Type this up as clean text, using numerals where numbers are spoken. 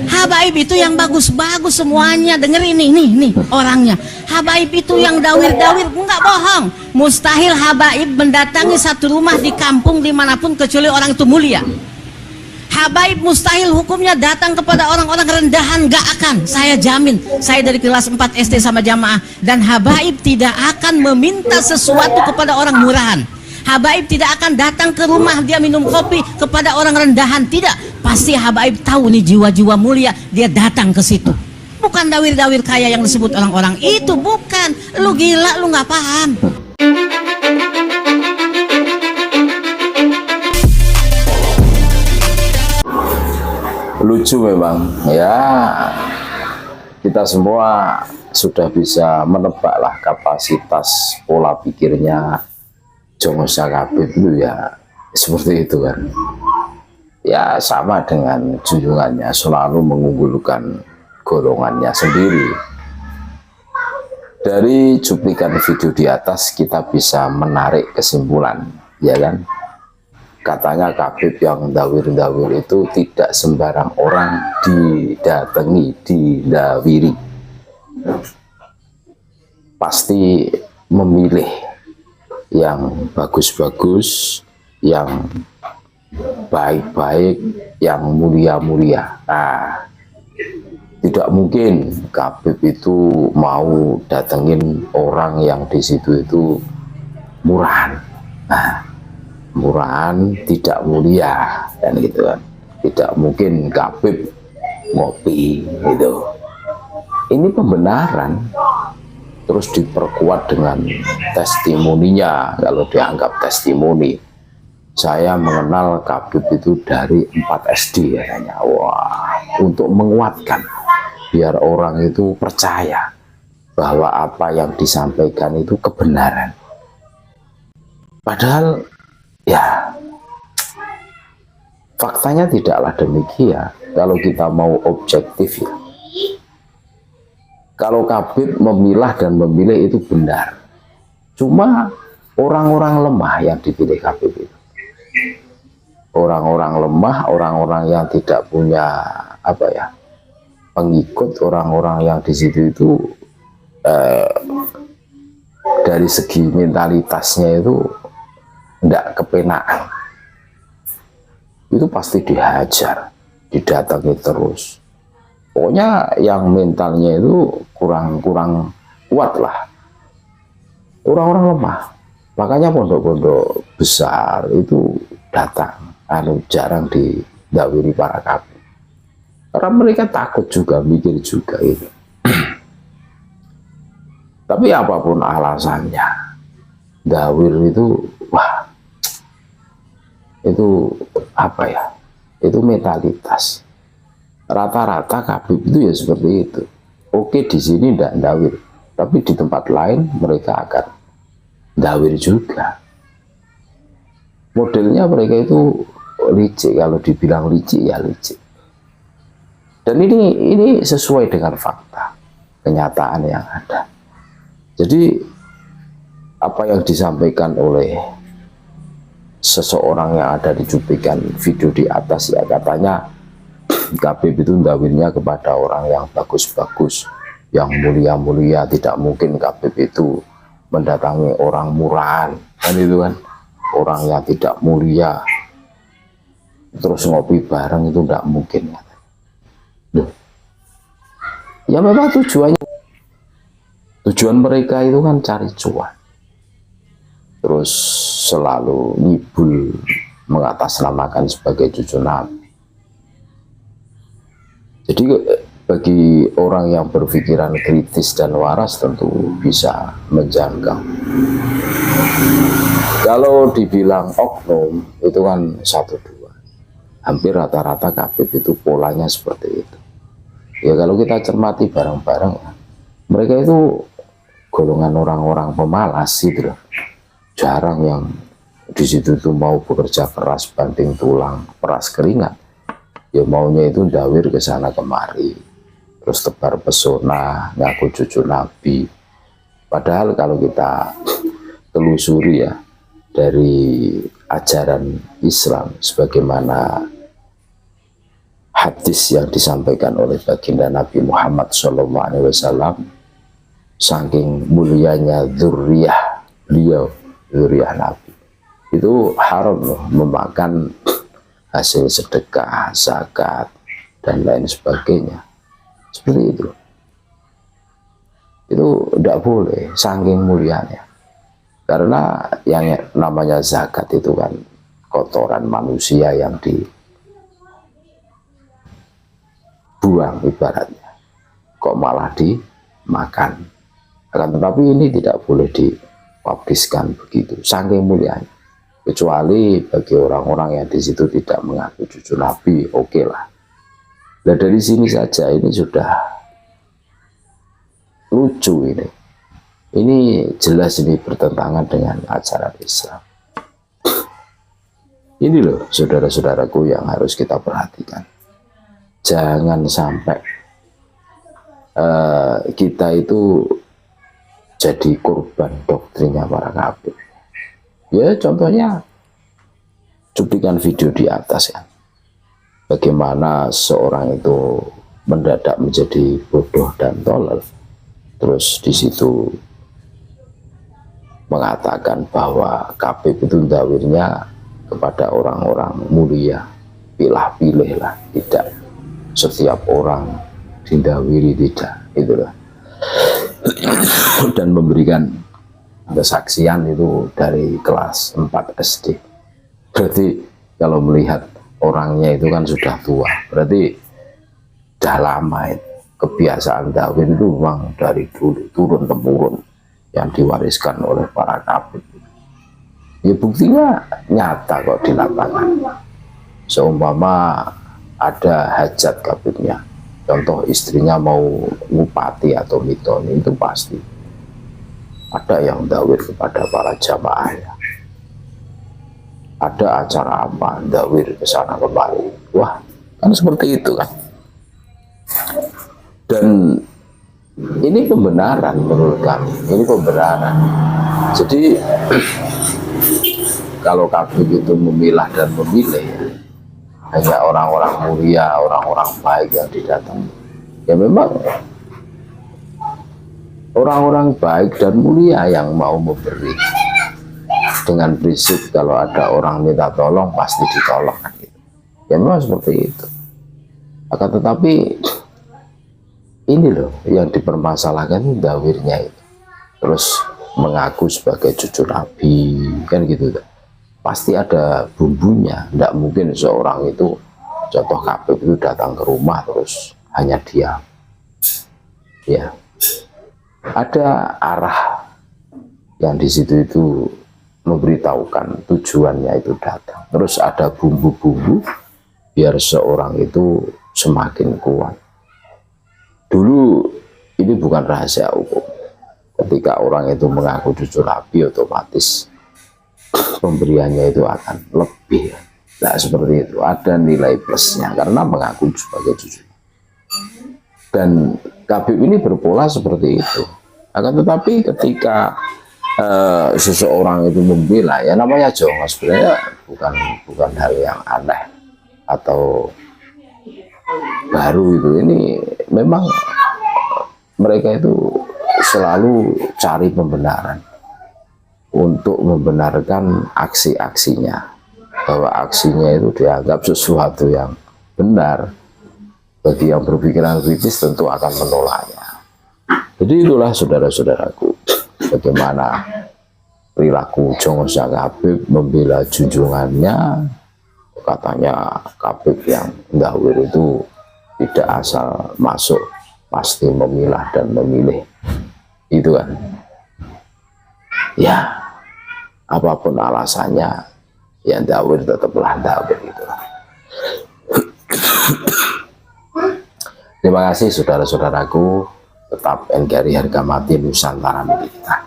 Habaib itu yang bagus-bagus semuanya. Dengerin nih orangnya. Habaib itu yang dawir-dawir, enggak bohong. Mustahil habaib mendatangi satu rumah di kampung dimanapun kecuali orang itu mulia. Habaib mustahil hukumnya datang kepada orang-orang rendahan, gak akan. Saya jamin, saya dari kelas 4 SD sama jamaah. Dan habaib tidak akan meminta sesuatu kepada orang murahan. Habaib tidak akan datang ke rumah dia minum kopi kepada orang rendahan, tidak. Pasti habaib tahu nih jiwa-jiwa mulia, dia datang ke situ. Bukan dawir-dawir kaya yang disebut orang-orang itu, bukan. Lu gila, lu nggak paham. Lucu memang ya, kita semua sudah bisa menebaklah kapasitas pola pikirnya Jongo Sakabib itu ya seperti itu kan ya, sama dengan junjungannya selalu mengunggulkan golongannya sendiri. Dari cuplikan video di atas kita bisa menarik kesimpulan ya kan, katanya Kabib yang dawir-dawir itu tidak sembarang orang didatangi, didawiri. Pasti memilih yang bagus-bagus, yang baik-baik, yang mulia-mulia. Nah, tidak mungkin Kabib itu mau datengin orang yang di situ itu murahan. Nah, murahan tidak mulia dan gitu kan, tidak mungkin Kabib ngopi gitu. Ini pembenaran terus diperkuat dengan testimoninya. Kalau dianggap testimoni, saya mengenal Kabib itu dari 4 SD katanya. Wah, untuk menguatkan biar orang itu percaya bahwa apa yang disampaikan itu kebenaran. Padahal ya, faktanya tidaklah demikian. Kalau kita mau objektif ya, kalau Kabib memilah dan memilih itu benar. Cuma orang-orang lemah yang dipilih Kabib itu, orang-orang lemah, orang-orang yang tidak punya apa ya, pengikut, orang-orang yang di situ itu dari segi mentalitasnya itu tidak kepenaan, itu pasti dihajar, didatangi terus. Pokoknya yang mentalnya itu kurang kuat lah, orang-orang lemah. Makanya pondok-pondok besar itu datang, jarang didawiri para Kabib, karena mereka takut juga, mikir juga itu. Tapi apapun alasannya, dawir itu wah, itu apa ya, itu mentalitas. Rata-rata Kabib itu ya seperti itu. Oke, di sini tidak dawir, tapi di tempat lain mereka akan dawir juga. Modelnya mereka itu licik, kalau dibilang licik ya licik. Dan ini sesuai dengan fakta, kenyataan yang ada. Jadi apa yang disampaikan oleh seseorang yang ada di cuplikan video di atas ya, katanya Kabib itu dawirnya kepada orang yang bagus-bagus, yang mulia-mulia. Tidak mungkin Kabib itu mendatangi orang murahan, kan itu kan, orang yang tidak mulia terus ngopi bareng, itu tidak mungkin. Duh. Ya memang tujuan mereka itu kan cari cuan, terus selalu nyibul mengatasnamakan sebagai cucu Nabi. Jadi bagi orang yang berpikiran kritis dan waras tentu bisa menjangkau. Kalau dibilang oknum itu kan 1-2, hampir rata-rata Kabib itu polanya seperti itu. Ya kalau kita cermati bareng-bareng, mereka itu golongan orang-orang pemalas gitu loh. Jarang yang di situ tuh mau bekerja keras banting tulang, peras keringat. Ya maunya itu dawir ke sana kemari, terus tebar pesona, ngaku cucu Nabi. Padahal kalau kita telusuri ya, dari ajaran Islam sebagaimana hadis yang disampaikan oleh baginda Nabi Muhammad SAW, saking mulianya dzurriyyah beliau, dzurriyyah Nabi, itu haram loh memakan hasil sedekah, zakat, dan lain sebagainya. Seperti itu. Itu tidak boleh, saking mulianya. Karena yang namanya zakat itu kan kotoran manusia yang dibuang ibaratnya. Kok malah dimakan. Akan tetapi ini tidak boleh dipubliskan begitu, saking mulianya. Kecuali bagi orang-orang yang di situ tidak mengaku cucu Nabi, oke lah. Nah dari sini saja ini sudah lucu ini. Ini jelas ini bertentangan dengan ajaran Islam. Ini loh saudara-saudaraku yang harus kita perhatikan. Jangan sampai kita itu jadi korban doktrinnya para kafir. Ya contohnya cuplikan video di atas ya. Bagaimana seorang itu mendadak menjadi bodoh dan tolol. Terus di situ mengatakan bahwa Habib itu dawirnya kepada orang-orang mulia, pilih-pilih lah, tidak setiap orang didawiri, tidak, itulah. Dan memberikan kesaksian itu dari kelas 4 SD. Berarti kalau melihat orangnya itu kan sudah tua, berarti sudah lama itu. Kebiasaan dawir itu memang dari dulu turun-temurun yang diwariskan oleh para kabit. Ya buktinya nyata kok di lapangan. Seumpama ada hajat kabitnya, contoh istrinya mau ngupati atau mitoni, itu pasti ada yang dawir kepada para jamaahnya. Ada acara apa, dawir ke sana kemari. Wah, kan seperti itu kan. Dan ini pembenaran menurut kami, ini pembenaran. Jadi kalau kabit itu memilah dan memilih, hanya orang-orang mulia, orang-orang baik yang didatangi. Ya memang orang-orang baik dan mulia yang mau memberi, dengan prinsip kalau ada orang minta tolong pasti ditolong kan gitu. Ya memang seperti itu. Akan tetapi ini loh yang dipermasalahkan itu dawirnya itu. Terus mengaku sebagai cucu Nabi kan gitu kan. Pasti ada bumbunya. Tidak mungkin seorang itu, contoh Habib itu datang ke rumah terus hanya diam. Ya, ada arah yang di situ itu memberitahukan tujuannya itu datang. Terus ada bumbu-bumbu biar seorang itu semakin kuat. Dulu ini bukan rahasia hukum. Ketika orang itu mengaku cucu Nabi, otomatis pemberiannya itu akan lebih. Nah seperti itu, ada nilai plusnya karena mengaku sebagai cucu. Dan Habib ini berpola seperti itu. Akan tetapi ketika seseorang itu membela, ya namanya jongo, sebenarnya bukan hal yang aneh atau baru itu. Ini memang mereka itu selalu cari pembenaran untuk membenarkan aksi-aksinya, bahwa aksinya itu dianggap sesuatu yang benar. Bagi yang berpikiran kritis tentu akan menolaknya. Jadi itulah saudara-saudaraku, bagaimana perilaku Jongo Habib membela junjungannya. Katanya Habib yang dawir itu tidak asal masuk, pasti memilah dan memilih. Itu kan. Ya, apapun alasannya, yang dawir tetaplah dawir itu. Terima kasih saudara-saudaraku, tetap NKRI harga mati Nusantara milik kita.